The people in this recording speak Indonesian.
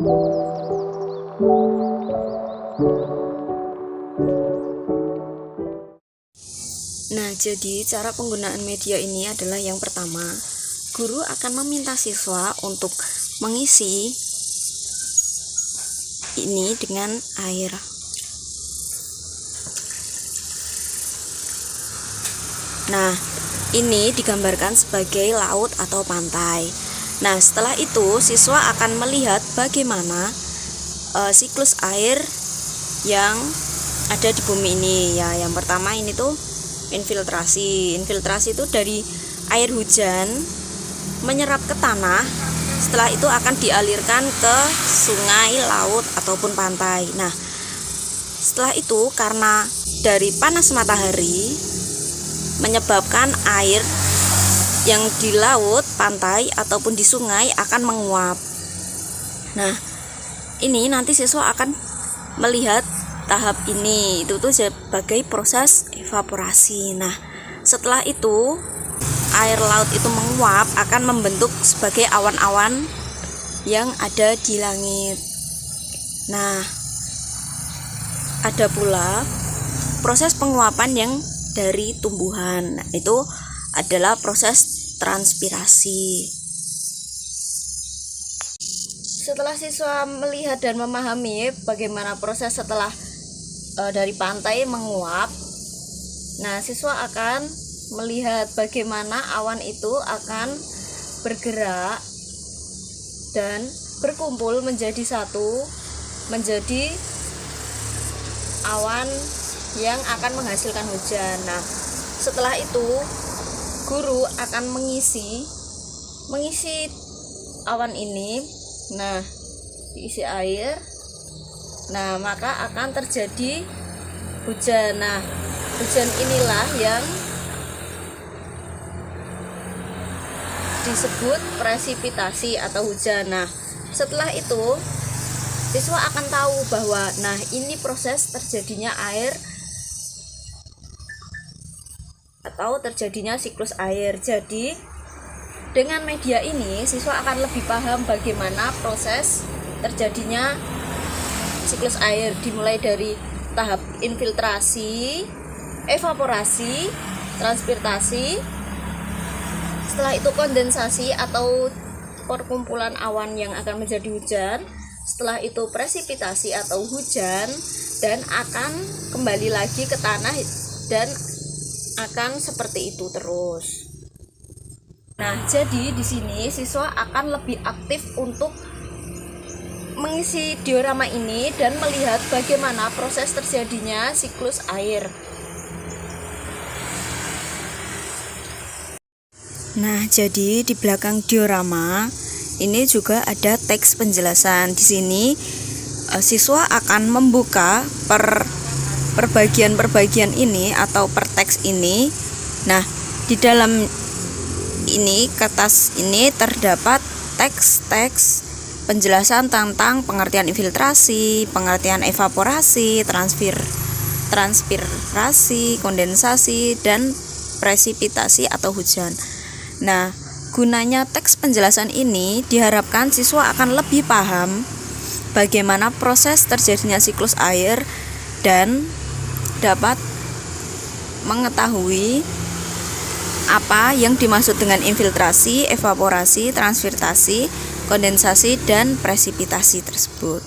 Nah, jadi cara penggunaan media ini adalah yang pertama, guru akan meminta siswa untuk mengisi ini dengan air. Nah, ini digambarkan sebagai laut atau pantai. Nah, setelah itu siswa akan melihat bagaimana siklus air yang ada di bumi ini. Ya, yang pertama ini tuh infiltrasi. Infiltrasi itu dari air hujan menyerap ke tanah. Setelah itu akan dialirkan ke sungai, laut ataupun pantai. Nah, setelah itu karena dari panas matahari menyebabkan air yang di laut, pantai ataupun di sungai akan menguap. Nah, ini nanti siswa akan melihat tahap ini, itu tuh sebagai proses evaporasi. Nah, setelah itu air laut itu menguap akan membentuk sebagai awan-awan yang ada di langit. Nah, ada pula proses penguapan yang dari tumbuhan. Nah, itu adalah proses transpirasi. Setelah siswa melihat dan memahami bagaimana proses setelah dari pantai menguap, nah siswa akan melihat bagaimana awan itu akan bergerak dan berkumpul menjadi satu, menjadi awan yang akan menghasilkan hujan. Nah, setelah itu guru akan mengisi awan ini. Nah, diisi air. Nah, maka akan terjadi hujan. Nah, hujan inilah yang disebut presipitasi atau hujan. Nah, setelah itu siswa akan tahu bahwa ini proses terjadinya air atau terjadinya siklus air. Jadi dengan media ini siswa akan lebih paham bagaimana proses terjadinya siklus air, dimulai dari tahap infiltrasi, evaporasi, transpirasi, setelah itu kondensasi atau perkumpulan awan yang akan menjadi hujan, setelah itu presipitasi atau hujan, dan akan kembali lagi ke tanah dan akan seperti itu terus. Nah, jadi di sini siswa akan lebih aktif untuk mengisi diorama ini dan melihat bagaimana proses terjadinya siklus air. Nah, jadi di belakang diorama ini juga ada teks penjelasan. Di sini siswa akan membuka per bagian ini atau per teks ini. Nah, di dalam ini kertas ini terdapat teks-teks penjelasan tentang pengertian infiltrasi, pengertian evaporasi, transpirasi, kondensasi, dan presipitasi atau hujan. Nah, gunanya teks penjelasan ini diharapkan siswa akan lebih paham bagaimana proses terjadinya siklus air dan dapat mengetahui apa yang dimaksud dengan infiltrasi, evaporasi, transpirasi, kondensasi, dan presipitasi tersebut.